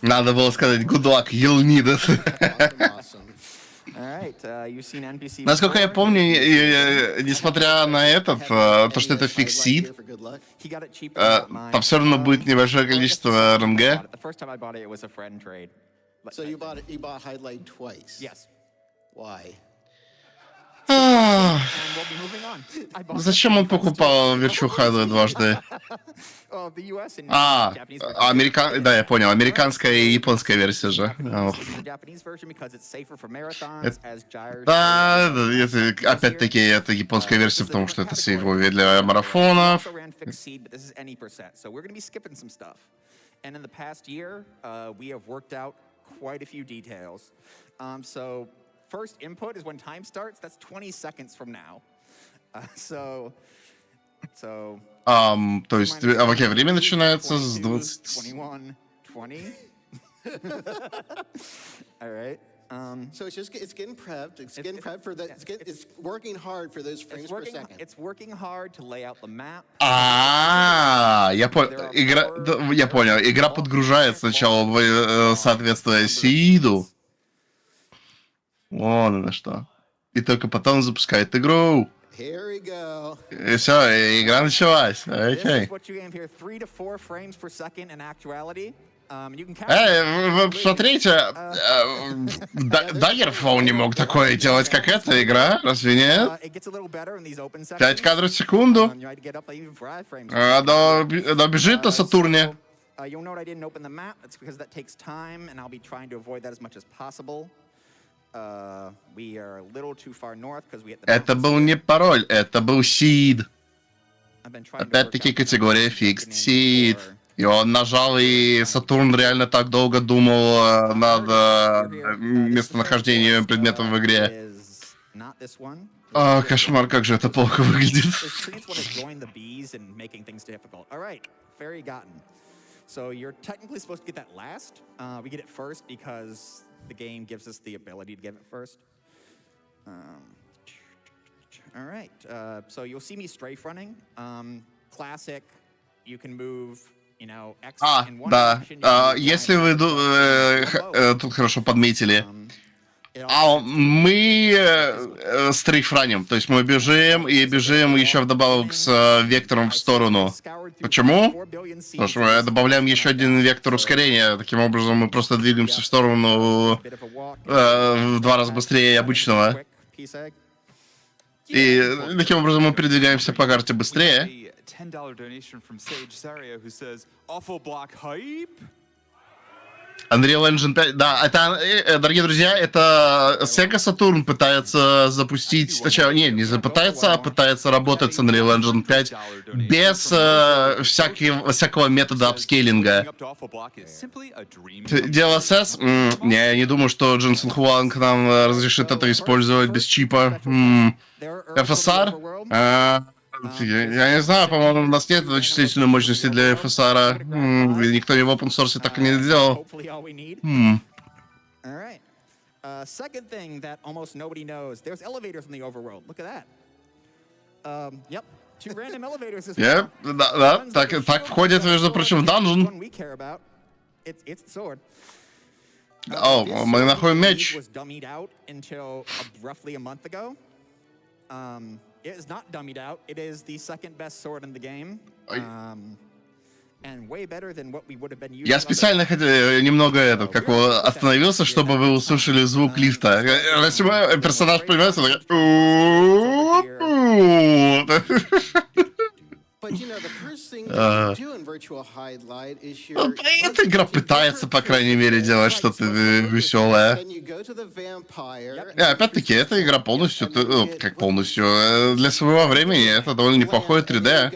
Надо было сказать good luck, you'll need it. Насколько я помню, несмотря на этот, то, что это фиксит, там все равно будет небольшое количество РНГ. So you bought Hydlide twice? Yes. Why? Зачем он покупал Virtue Hydlide дважды? Да, я понял. Американская и японская версия же. Да, опять-таки, это японская версия, потому что это сейвовые для марафонов. And in the past year, we have worked out quite a few details. So first input is when time starts. That's 20 seconds from now. So. То есть, а какое время начинается с 20? 21, 20. All right. So it's getting prepped. It's getting prepped for that. It's working hard for those frames per second. It's working hard to lay out the map. Я понял. Игра подгружает сначала, соответствуя сиду. Вон оно что. И только потом запускает игру. Here we go. И все, игра началась. Окей. Смотрите, Daggerfall не мог такое делать, как эта игра, разве нет? 5 кадров в секунду. Она бежит на Сатурне. Это был не пароль, это был seed. Опять-таки категория fixed seed. И он нажал, и Сатурн реально так долго думал над местонахождением предметов в игре. Кошмар, как же это плохо выглядит. So you're technically supposed to get that last. We get it first because the game gives us the ability to get it first. All right. So you'll see me strafe running. Classic. You can move. Да. Если вы тут хорошо подметили, мы стрейфраним, то есть мы бежим и бежим еще вдобавок с вектором в сторону. Почему? Потому что мы добавляем еще один вектор ускорения. Таким образом мы просто двигаемся в сторону в 2 раза быстрее обычного. И таким образом мы передвигаемся по карте быстрее. $10 donation from Sage Sario who says, awful block hype. Unreal Engine 5, да, это, дорогие друзья, это Sega Saturn пытается запустить, точнее, не пытается, а пытается работать с Unreal Engine 5 без всякого метода апскейлинга. DLSS? Не, я не думаю, что Дженсен Хуанг нам разрешит это использовать без чипа. FSR? Я не знаю, по-моему, у нас нет вычислительной мощности для FSR. Никто в open source так и не сделал. Second thing that almost nobody knows, there's elevators in the overworld. Look at that. Yep, 2 random elevators. Да, так входит, между прочим, в данжен. О, мы находим меч. It is not dummied out. It is the second best sword in the game. And way better than what we would have been using. Я специально немного остановился, чтобы вы услышали звук лифта. Если персонаж появляется, эта игра пытается, по крайней мере, делать что-то веселое. Опять-таки, эта игра полностью, как полностью, для своего времени это довольно неплохое 3D.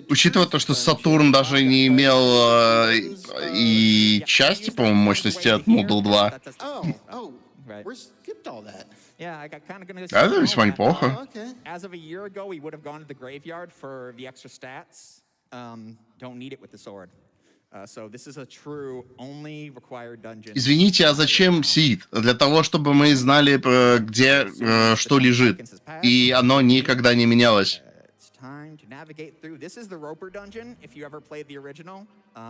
Учитывая то, что Сатурн даже не имел и части, по-моему, мощности от Moodle 2. Это весьма неплохо. Извините, а зачем сид? Для того, чтобы мы знали, где что лежит. И оно никогда не менялось. it's time to navigate through. This is the Roper dungeon, if you ever played the original.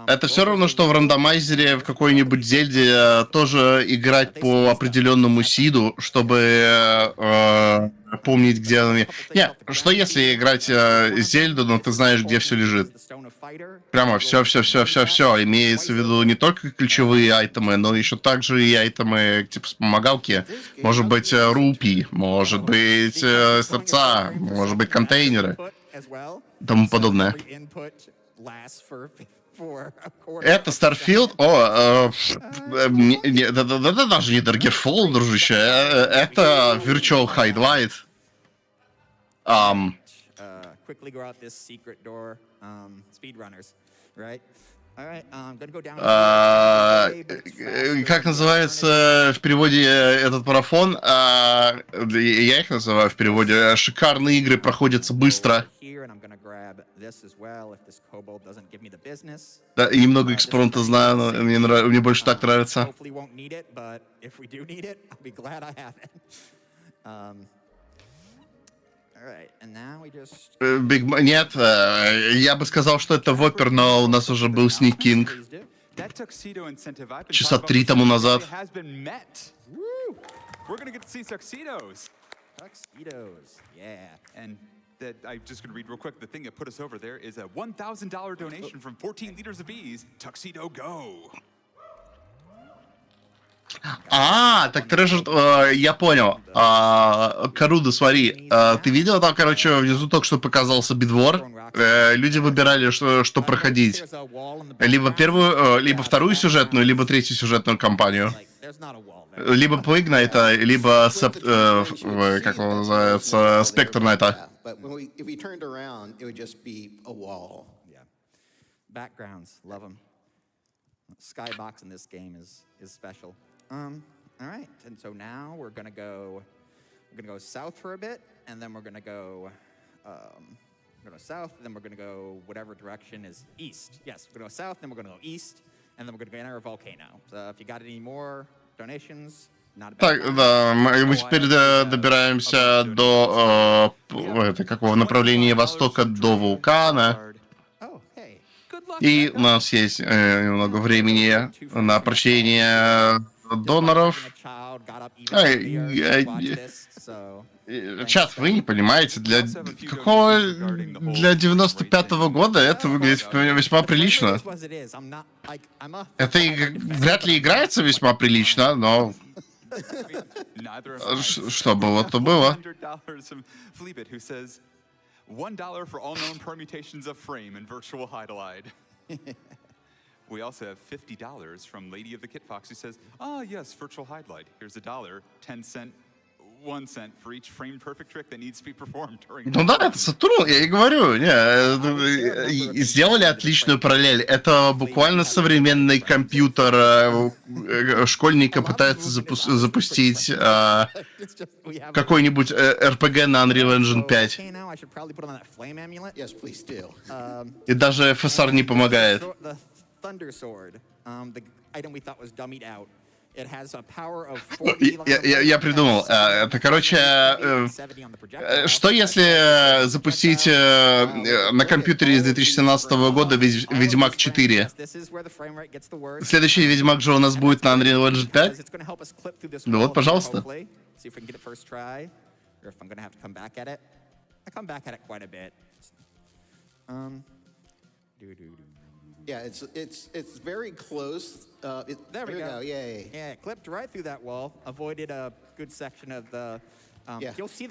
Это все равно, что в рандомайзере в какой-нибудь Зельде тоже играть по определенному сиду, чтобы помнить, где они. Не, что если играть Зельду, но ты знаешь, где все лежит? Прямо все. Имеется в виду не только ключевые айтемы, но еще также и айтемы типа вспомогалки. Может быть, рупий, может быть, сердца, может быть, контейнеры и тому подобное. Это Starfield? Это даже не Daggerfall, дружище. Это Virtual Hydlide. Quickly go out this secret door. Speedrunners, right? All right, gonna go down. Как называется в переводе этот марафон? Я их называю в переводе «Шикарные игры проходятся быстро». Да, и немного экспромта знаю, но мне больше так нравится. Нет, я бы сказал, что это Воппер, но у нас уже был Sneak King. Часа 3 тому назад. I'm just going to read real quick. The thing that put us over there is a $1,000 donation from 14 liters of bees. Tuxedo Go. Так Treasure, я понял. Каруда, смотри, ты видел там, короче, внизу только что показался бидвор. Люди выбирали, что проходить. Либо первую, либо вторую сюжетную, либо третью сюжетную кампанию. Либо Plague Knight'а, либо как его называется, Spectre Knight'а. Backgrounds, love them. Skybox in this game is special. All right, and so now we're gonna go south for a bit, and then we're gonna go south, then we're gonna go whatever direction is east. Yes, we're gonna go south, then we're gonna go east, and then we're gonna go enter a volcano. So if you got any more donations, not a bad Так, да, мы теперь добираемся до какого направления востока до вулкана. И у нас есть немного времени на прочтение доноров. Чат, вы не понимаете, для 95-го года это выглядит весьма прилично. Это вряд ли играется весьма прилично, но что было, то было. $1 for all known permutations of frame in virtual Hydlide. We also have $50 from Lady of the Kit Fox who says, yes, virtual Hydlide. Here's $1, 10 cent, 1 cent for each frame perfect trick that needs to be performed during. Ну да, это Сатурн, я и говорю. Сделали отличную параллель. Это буквально современный компьютер. Школьника пытается запустить какой-нибудь RPG на Unreal Engine 5. И даже FSR не помогает. Я придумал. Это, короче, что если запустить на компьютере из 2017 года Ведьмак 4? Следующий Ведьмак же у нас будет на Unreal Engine 5? Ну вот, пожалуйста. Yeah, it's very close. There we go. Yay. Yeah, it clipped right through that wall. Avoided a good section of the. Yeah. You'll see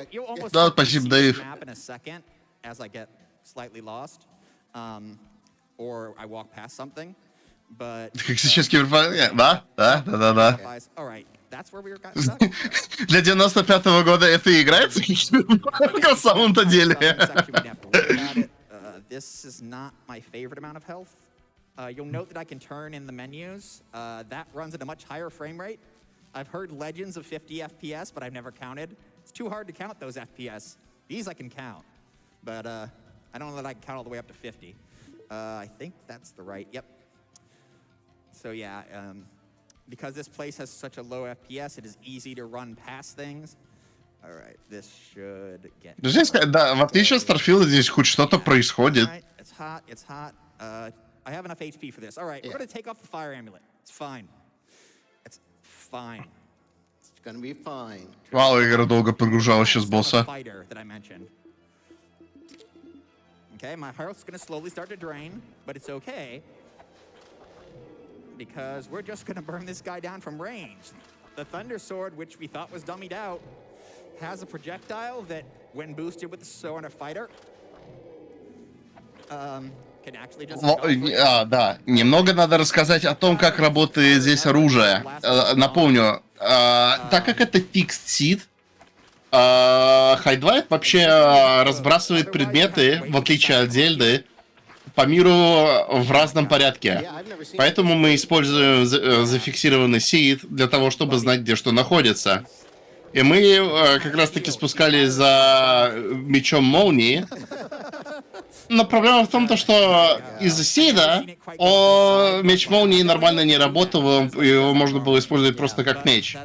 you'll almost Да, see спасибо, the Дэйв. map in a second as I get slightly lost, or I walk past something. But Как сейчас Киберпанк? Да. All right, that's where we were. Для 95-го года это играется на самом-то деле. This is not my favorite amount of health. You'll note that I can turn in the menus. That runs at a much higher frame rate. I've heard legends of 50 FPS, but I've never counted. It's too hard to count those FPS. These I can count, but I don't know that I can count all the way up to 50. I think that's the right, yep. So yeah, because this place has such a low FPS, it is easy to run past things. All right, this should get. Здесь, да, в отличие от Старфилда, здесь хоть что-то происходит. All right, it's hot. It's hot. I have enough HP for this. All right, we're gonna take off the fire amulet. It's fine. It's fine. It's gonna be fine. Вау, игра долго прогружала сейчас It's not a босса. fighter that I mentioned. Okay, my health's gonna slowly start to drain, but it's okay because we're just gonna burn this guy down from range. The Thunder Sword, which we thought was dummied out, has a projectile that, when boosted with the Sword of Fighter, can actually just. Да, немного надо рассказать о том, как работает здесь оружие. Напомню, так как это fixed seed, Hydlide вообще разбрасывает предметы, в отличие от Зельды, по миру в разном порядке. Поэтому мы используем зафиксированный сид для того, чтобы знать, где что находится. И мы как раз таки спускались за мечом молнии. Но проблема в том, что из-за сида меч молнии нормально не работал, его можно было использовать просто как меч.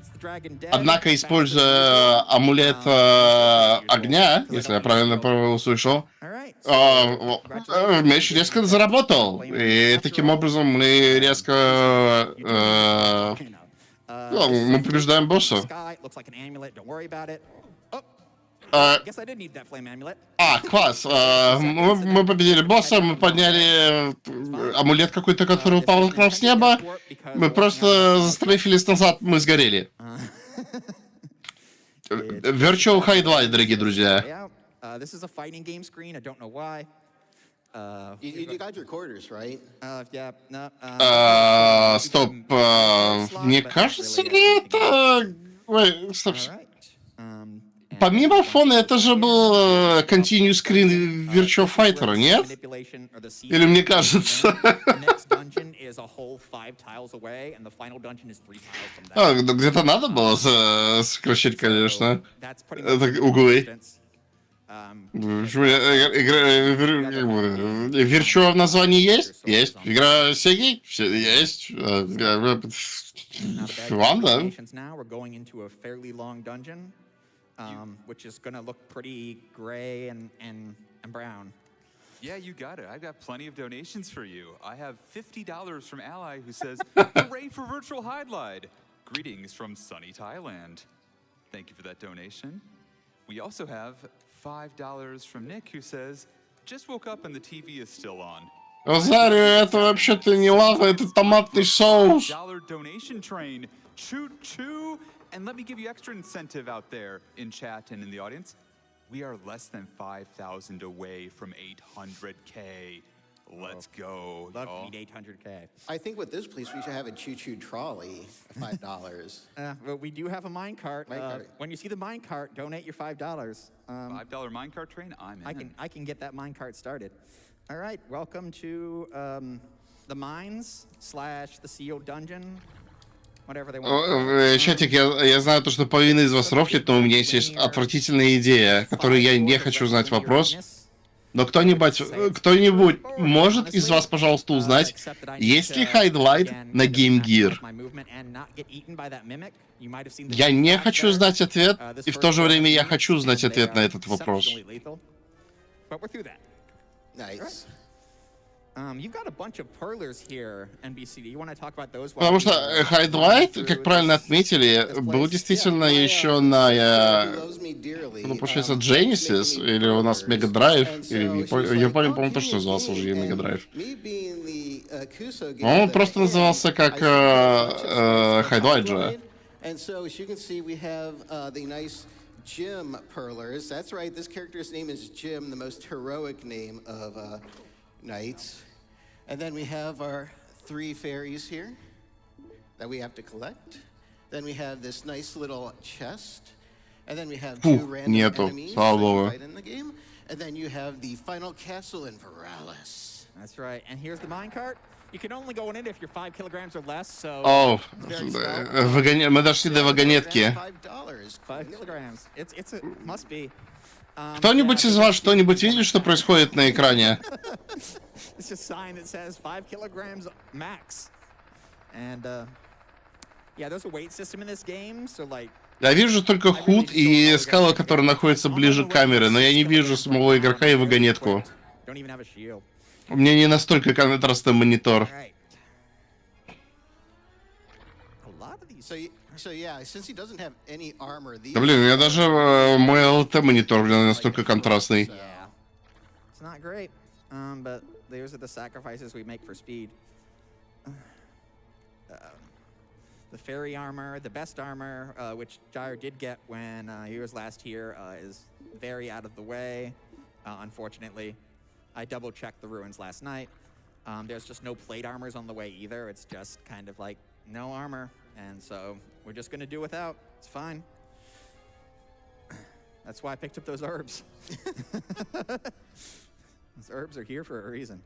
Однако, используя амулет огня, если я правильно услышал, меч резко заработал. И таким образом мы резко... мы побеждаем босса. Класс. Мы победили босса, мы подняли амулет какой-то, который упал к нам с неба. Мы просто застрейфились назад, мы сгорели. Virtual Hydlide, дорогие друзья. You got your quarters, right? Стоп. Мне кажется ли это... Ой, стоп. Помимо фона, это же был Continue Screen Virtua Fighter, нет? Или мне кажется? Где-то надо было сокращать, конечно. Это углы. Virtua в названии есть? Есть. Игра Сеги? Есть. Ладно. Which is going to look pretty gray and brown. Yeah, you got it. I've got plenty of donations for you. I have $50 from Ally who says, "Hooray for Virtual Hydlide! Greetings from sunny Thailand." Thank you for that donation. We also have $5 from Nick who says, "Just woke up and the TV is still on." Розарио, это вообще-то не лава, это томатный соус. $5 donation train. Choo-choo. And let me give you extra incentive out there in chat and in the audience. We are less than 5,000 away from 800K. Let's go. Love to meet 800K. I think with this place, we should have a choo-choo trolley for $5. But we do have a minecart. When you see the minecart, donate your $5. $5 minecart train? I'm in. I can get that minecart started. All right, welcome to the mines / the sealed dungeon. Чатик, я знаю то, что половина из вас рофлит, но у меня есть отвратительная идея, которую я не хочу знать вопрос. Но кто-нибудь может из вас, пожалуйста, узнать, есть ли Hydlide на Game Gear? Я не хочу знать ответ, и в то же время я хочу знать ответ на этот вопрос. Nice. Потому что Hydlide, как правильно отметили, был действительно еще на, получается, Genesis, или у нас Mega Drive, или я помню, по-моему, то, что назывался уже Mega Drive. Он просто назывался как Hydlide же. Jim Perlers. That's right, this character's name is Jim, the most heroic name of knights. And then we have our 3 fairies here that we have to collect. Then we have this nice little chest. And then we have 2 random enemies that you fight in the game. And then you have the final castle in Veralis. That's right. And here's the minecart. You can only go in it if you're 5 kilograms or less, so... О, мы дошли до вагонетки. 5 kilograms. It's a must be. Кто-нибудь из вас что-нибудь видит, что происходит на экране? It's just a sign that says 5 kilograms max. And, yeah, there's a weight system in this game, so, like, Я вижу только худ и скалы, которые находятся ближе к камере, но я не вижу самого игрока и вагонетку. Don't even have a shield. У меня не настолько контрастный монитор. Alright. A lot of these. So yeah, since he doesn't have any armor, these. Да блин, у меня даже мой ЛТ-монитор настолько контрастный. Yeah. It's not great. But those are the sacrifices we make for speed. The fairy armor, the best armor, which Gyre did get when he was last here, is very out of the way, unfortunately. I double-checked the ruins last night. There's just no plate armors on the way either. It's just kind of like no armor, and so we're just gonna do without. It's fine. That's why I picked up those herbs. Those herbs are here for a reason.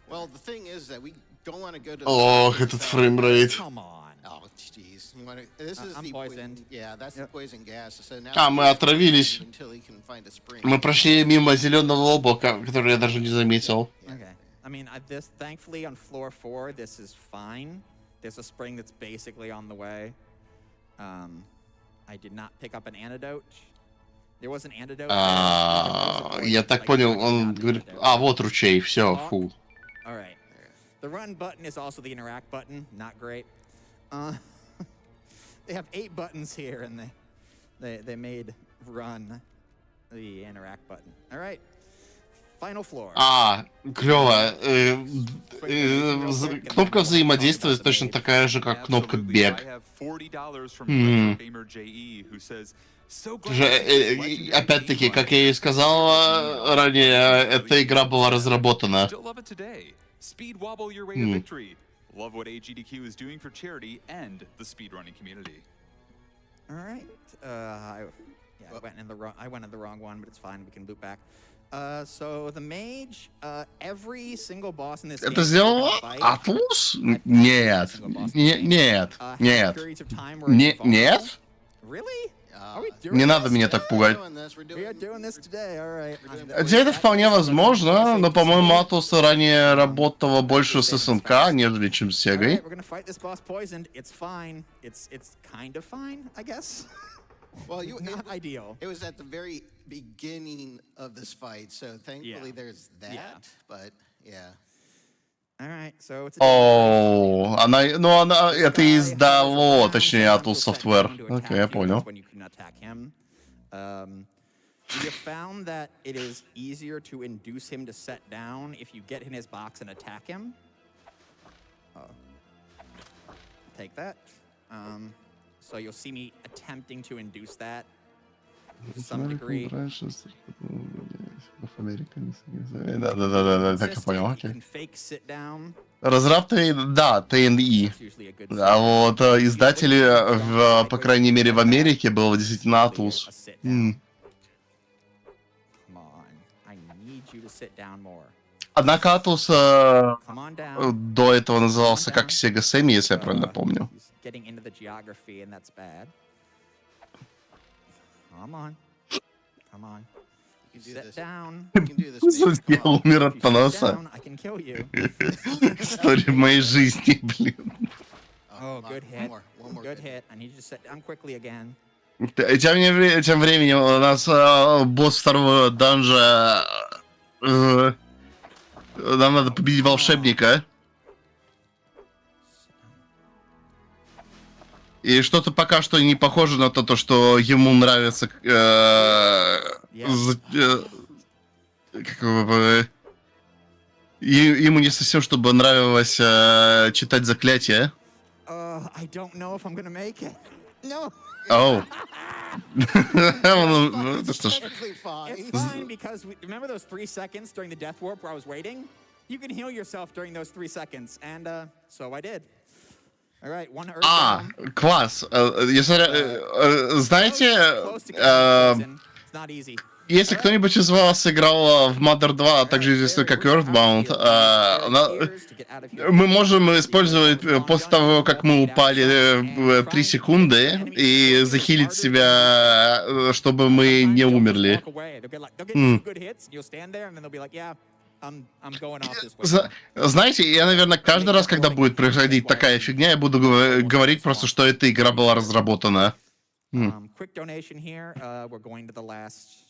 Well, the thing is that we don't want to go to. Ох, этот фреймрейт. Come on. Oh, jeez. You want to? This is I'm the poisoned. Yeah, that's the poison gas. So now. А, мы отравились. Until he can find a spring. Мы прошли мимо зеленого облака, который я даже не заметил. Okay. I mean, this thankfully on floor 4, this is fine. There's a spring that's basically on the way. I did not pick up an antidote. There was an antidote. Я так понял, он говорит, вот ручей, все, фу. All right. The run button is also the interact button. Not great. They have 8 buttons here, and they made run the interact button. All right. Final floor. Клево. Кнопка взаимодействия точно такая же, как кнопка бег. Опять-таки, как я и сказал ранее, эта игра была разработана. Speed wobble your way to victory. Love what AGDQ is doing for charity and the speedrunning community. All right. I went in the wrong one, but it's fine. We can loop back. So the mage, every single boss in this game. Это сделал Атлус? Нет. Нет. Нет. Нет. Really? Не надо меня так пугать. Это вполне возможно, но, по-моему, Атлус ранее работала больше с СНК, нежели чем с Сегой. Well, not ideal. It was at the very beginning of this fight, so thankfully there's that. But yeah. All right, so it's. Она это издало, точнее, Atlus Software. Окей, я понял. We have found that it is easier to induce him to set down if you get in his box and attack him. Take that. So you'll see me attempting to induce that to some degree. Да, так я понял, You окей. can fake sit down. Разраб да, ТНИ. It's usually a good А вот издатели, по крайней мере, в Америке было действительно Atlus. Come on. I need you to sit down more. Однако Atlus Come on down. до этого назывался как Sega Sammy, если я правильно помню. He's getting into the geography, and that's bad. Come on. Come on. You can do Sit this. down. You can do this. Maybe. Я умер If от you sit поноса. down, I can kill you. История моей жизни, блин. Oh, good hit. One more Good hit. I need you to sit down quickly again. Тем временем у нас босс второго данжа. Нам надо победить волшебника. И что-то пока что не похоже на то, что ему нравится... Ему не совсем, чтобы нравилось читать заклятия. I don't know if I'm gonna make it. No. Оу. Ну что ж. Perfectly fine. It's fine because remember those 3 seconds during the death warp where I was waiting? You can heal yourself during those 3 seconds, and so I did. All right, one herb down. Класс. Знаете, Close to poison. It's not easy. если кто-нибудь из вас играл в Mother 2, а также известный как Earthbound, мы можем использовать после того, как мы упали 3 секунды, и захилить себя, чтобы мы не умерли. Знаете, я, наверное, каждый раз, когда будет происходить такая фигня, я буду говорить просто, что эта игра была разработана. Quick donation here. We're going to the last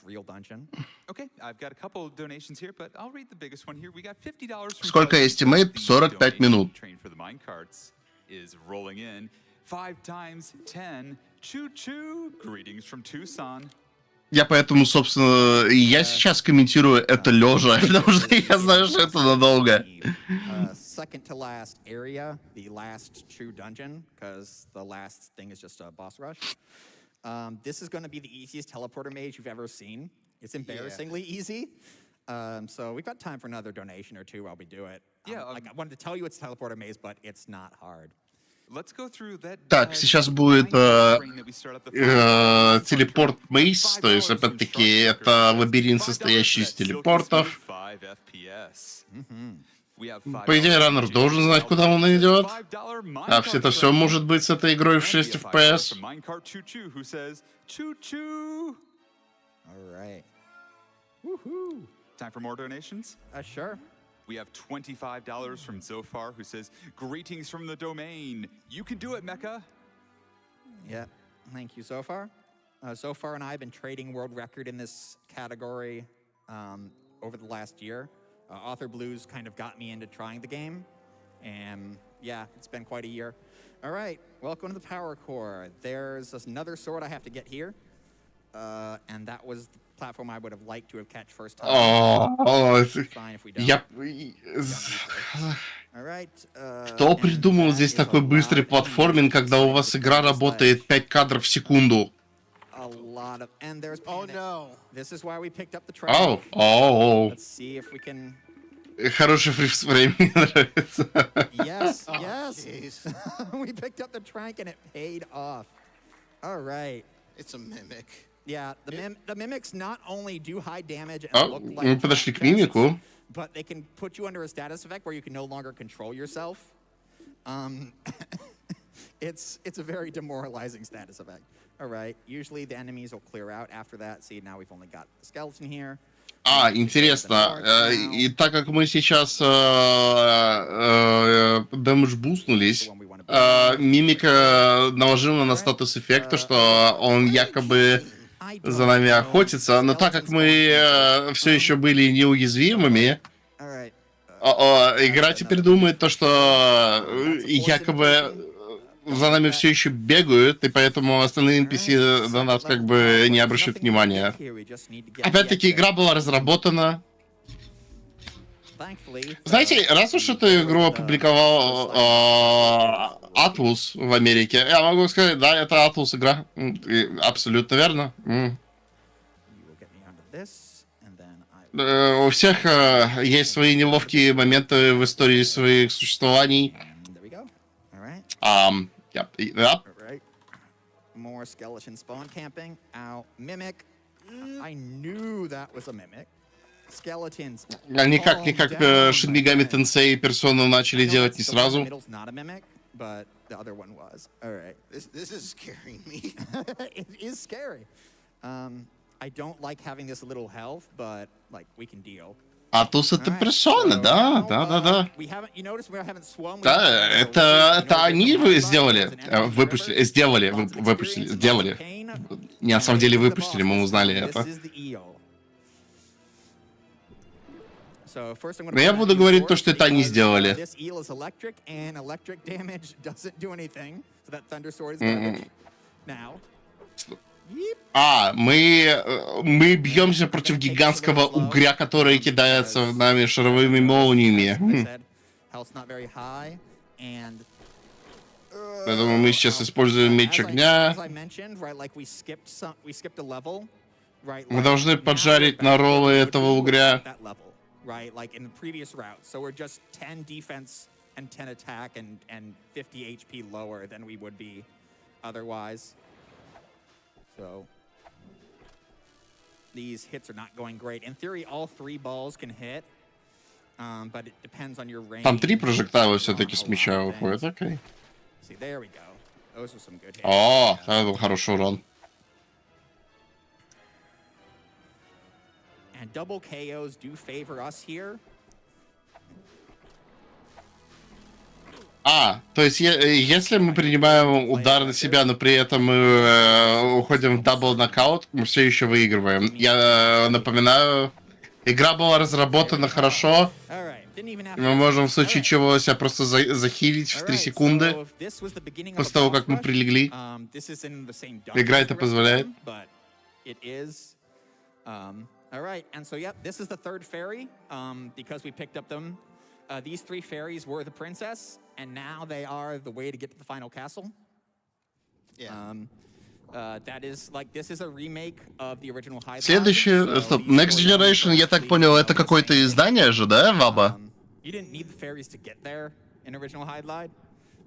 real dungeon. Okay, I've got a couple of donations here, but I'll read the biggest one here. We got $50 from Сколько Pleasant. estimate? The 45 минут. donation train for the minecarts is rolling in. 5 times 10. Choo-choo. Greetings from Tucson. Я поэтому, собственно, я сейчас комментирую это лежа, потому что я знаю, что это надолго. Second to last area, the last true dungeon, because the last thing is just a boss rush. This is going to be the easiest teleporter mage you've ever seen. It's embarrassingly easy. So we've got time for another donation or two while we do it. Like I wanted to tell you it's teleporter maze, but it's not hard. Let's go through that. Так, сейчас будет телепорт мейс, то есть, опять-таки, это лабиринт, состоящий из телепортов. По идее, раннер должен знать, куда он идет. А это все может быть с этой игрой в 6 FPS. All right. Woohoo! Time for more donations? Sure. We have $25 from Zofar, who says, "Greetings from the domain. You can do it, Mecca." Yeah, thank you, Zofar. Zofar and I have been trading world record in this category over the last year. Author Blues kind of got me into trying the game, and yeah, it's been quite a year. All right, welcome to the Power Core. There's another sword I have to get here, and that was the platform I would have liked to have catch first time. Fine if we don't. All right, Кто придумал здесь такой быстрый платформинг, когда у вас игра работает 5 кадров в секунду? A lot of, and there's panic. no. This is why we picked up the track. Let's see if we can. Хороший фрейм, мне нравится. Yes, Oh, yes. jeez. We picked up the trank and it paid off. All right. It's a mimic. Yeah, the mimics not only do high damage and look Мы like подошли к track мимику. vests, but they can put you under a status effect where you can no longer control yourself. It's a very demoralizing status effect. All right. Usually the enemies will clear out after that. See, now we've only got the skeleton here. Интересно. И так как мы сейчас дэмэдж бустнулись, мимика наложила на статус эффекта, что он якобы за нами охотится, но так как мы все еще были неуязвимыми, игра теперь думает то, что якобы за нами все еще бегают, и поэтому остальные NPC на нас как бы не обращают внимания. Опять-таки, игра была разработана. Знаете, раз уж эту игру опубликовал Atlus в Америке, я могу сказать, да, это Atlus игра. Абсолютно верно. У всех есть свои неловкие моменты в истории своих существований. Yep. Right. More skeleton spawn camping. Ow. Mimic. I knew that was a mimic. Skeletons. Они как Shin Megami Tensei персону начали делать не сразу. Not a mimic, but the other one was. All right. This is scaring me. It is scary. I don't like having this little health, but like we can deal. Atlus это персона, да. Да, это они сделали, сделали. Не, на самом деле выпустили, мы узнали это. Но я буду говорить то, что это они сделали. Мы бьемся против гигантского угря, который кидается в нами шаровыми молниями. Поэтому мы сейчас используем меч огня. Мы должны поджарить на роллы этого угря. So these hits are not going great. In theory, all 3 balls can hit, but it depends on your range. Там 3 прожектайла все-таки с меча уходят, окей. See, there we go. Those are some good hits. О, это был хороший урон. And double KOs do favor us here. То есть если мы принимаем удар на себя, но при этом мы уходим в дабл нокаут, мы все еще выигрываем. Я напоминаю, игра была разработана хорошо. Мы можем в случае чего себя просто захилить в 3 секунды после того, как мы прилегли. Игра это позволяет. All right, and so yep, this is the third fairy because we picked up them. These 3 fairies were the princess, and now they are the way to get to the final castle. Yeah. That is like this is a remake of the original Hydlide. Следующее, стоп, Next Generation, я так понял, это какое-то издание же, да, Ваба? You didn't need the fairies to get there in original Hydlide,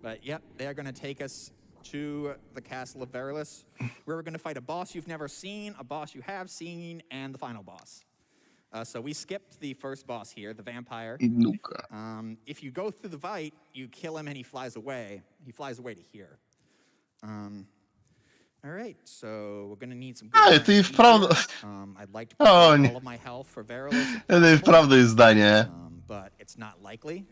but yep, they are going to take us to the castle of Verilus, where we're going to fight a boss you've never seen, a boss you have seen, and the final boss. So we skipped the first boss here, the vampire. Ну-ка. If you go through the fight, you kill him and he flies away. He flies away to here. All right, so we're going to need some... это и вправду... I'd like to put all of my health for Verilus. Это и вправду издание. But it's not likely.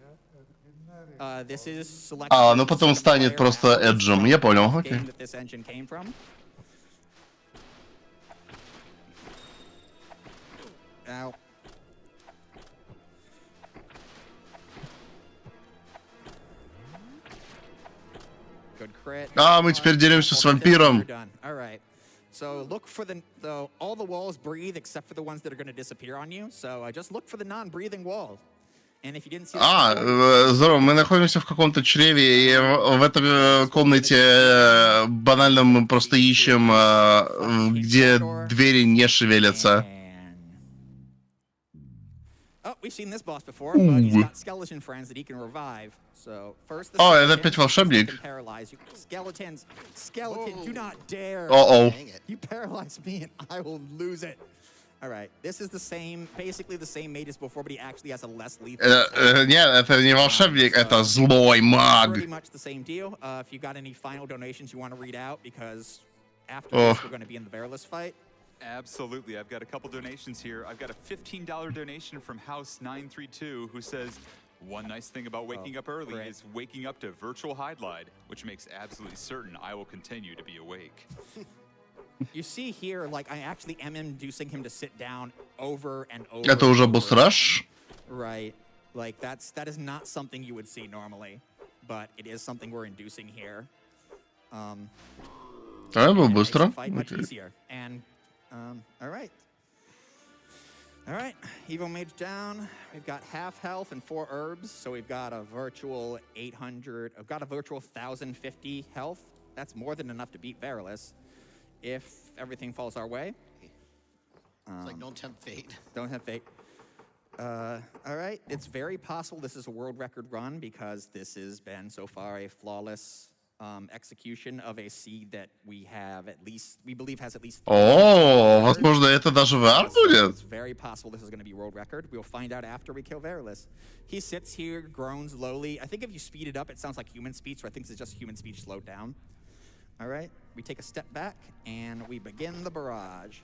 Ну потом станет просто эджем, я понял, окей. Мы теперь деремся с вампиром. So look for all the walls breathe except for the ones that are going to disappear on you. So just look for the non-breathing wall. Здорово, мы находимся в каком-то чреве, и в этой комнате банально мы просто ищем, где двери не шевелятся. Это опять волшебник. All right, this is basically the same mage as before, but he actually has a less lethal. Нет, это не волшебник, это злой маг. Pretty much the same deal. If you got any final donations you want to read out, because after this we're going to be in the Verilus fight. Absolutely, I've got a couple donations here. I've got a $15 donation from House 932 who says, one nice thing about waking up early is waking up to virtual Hydlide, which makes absolutely certain I will continue to be awake. You see here, like, I actually am inducing him to sit down over and over. Это уже босс-раш? Right. Like, that is not something you would see normally, but it is something we're inducing here. Было быстро. Fight much easier. And, all right. All right, Evo Mage down. We've got half health and 4 herbs, so we've got a virtual 800. I've got a virtual 1,050 health. That's more than enough to beat Verilus. If everything falls our way. It's like don't tempt fate. Don't tempt fate. All right, it's very possible this is a world record run because this has been so far a flawless execution of a seed that we believe has at least. Возможно, это даже VR будет. It's very possible this is going to be world record. We'll find out after we kill Verilus. He sits here, groans lowly. I think if you speed it up, it sounds like human speech, so I think it's just human speech slowed down. All right, we take a step back and we begin the barrage.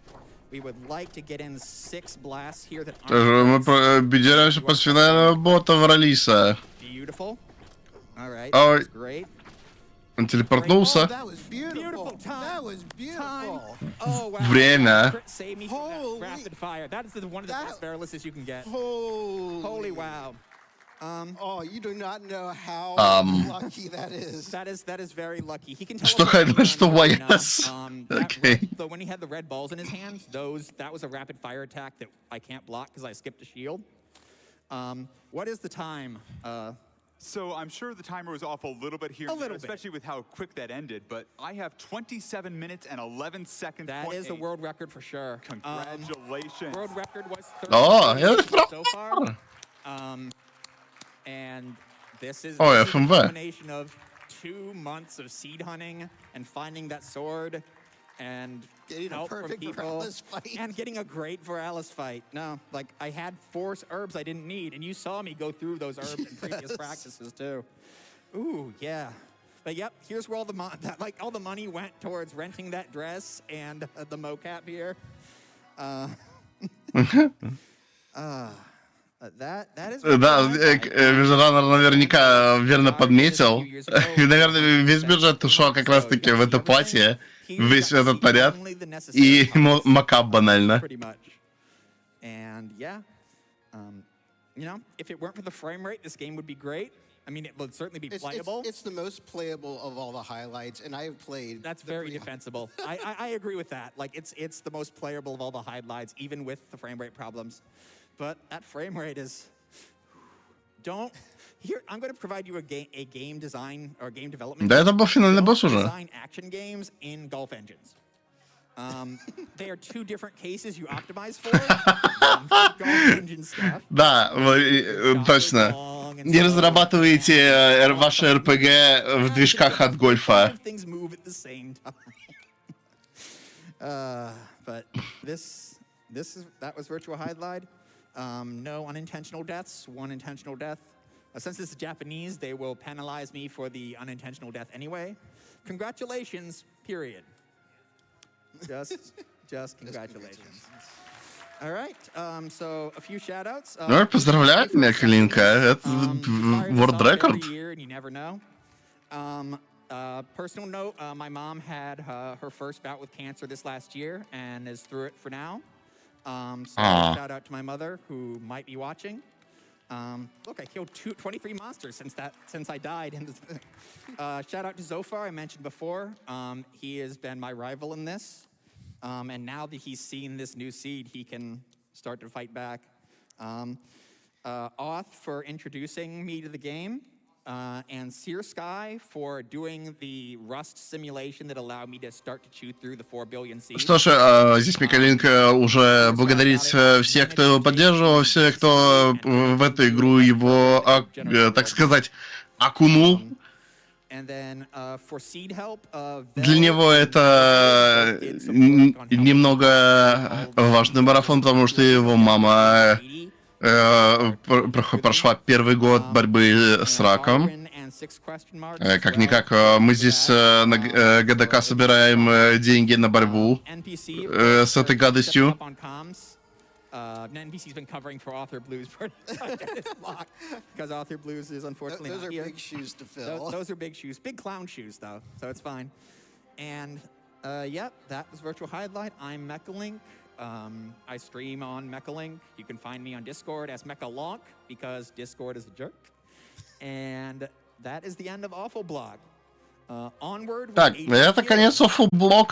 We would like to get in 6 blasts here that aren't. Мы бедеремся по финального бота Вралиса. Beautiful. All right, that's great. Он телепортнулся. That was beautiful. That was beautiful. Oh, wow. Время. Save me from that rapid fire. That is one of the best Veriluses you can get. Holy wow. You do not know how lucky that is. That is very lucky. He can tell. Что Хайдлайд, что Вайас. Okay. So when he had the red balls in his hands, that was a rapid fire attack that I can't block because I skipped a shield. What is the time? So I'm sure the timer was off a little bit here, especially with how quick that ended, but I have 27 minutes and 11 seconds. That is a world record for sure. Congratulations. World record was 30 so far. And this is a combination of 2 months of seed hunting and finding that sword and getting a perfect Veralis fight. And getting a great Veralis fight. No, like I had 4 herbs I didn't need, and you saw me go through those herbs in previous practices too. Ooh, yeah. But yep, here's where all the money went towards renting that dress and the mocap here. That is Да, Вижеранер наверняка верно подметил. И, наверное, весь бюджет ушел как раз-таки в это платье, весь этот наряд и макап банально. pretty much. And yeah, you know, if it weren't for the frame rate, this game would be great. I mean, it would certainly be playable. It's the most playable of all the highlights, and I have played. That's very defensible. I agree with that. Like, it's the most playable of all the highlights, even with the frame rate problems. But that frame rate is. Don't. Here, I'm going to provide you a game design or game development. Да, это был финальный босс Don't уже. design action games in Gulf engines. They are two different cases you optimize for. Gulf engine stuff. Да, точно. Не разрабатывайте ваши РПГ в движках от гольфа. Things move at the same time. But that was Virtual Hydlide. No unintentional deaths, one intentional death. Since this is Japanese, they will penalize me for the unintentional death anyway. Congratulations, period. Just congratulations. All right, so a few shout-outs. Ну, поздравляю меня, Калинка. Это world record. You never know. Personal note, my mom had her first bout with cancer this last year and is through it for now. So shout out to my mother who might be watching. Look, I killed 23 monsters since I died. Shout out to Zofar, I mentioned before. He has been my rival in this. And now that he's seen this new seed, he can start to fight back. Auth for introducing me to the game. And Sear Sky for doing the RUSC simulation that allowed me to start to chew through the 4 billion seeds. Что ж, здесь Микаленко уже благодарит всех, кто его поддерживал, всех, кто в эту игру его, так сказать, окунул. Для него это немного важный марафон, потому что его мама прошла первый год борьбы с раком. Как-никак, мы здесь на ГДК собираем деньги на борьбу с этой гадостью. NPC's been covering for Author Blues because Author Blues is unfortunately Those not are here. big shoes to fill. Those are big shoes, big clown shoes though, so it's fine. And yep, that was Virtual Hydlide. I'm Mechalink. I stream on Mechalink. You can find me on Discord as Mechalonk because Discord is a jerk. And that is the end of Awful Blog. Onward. Так, это конец блока.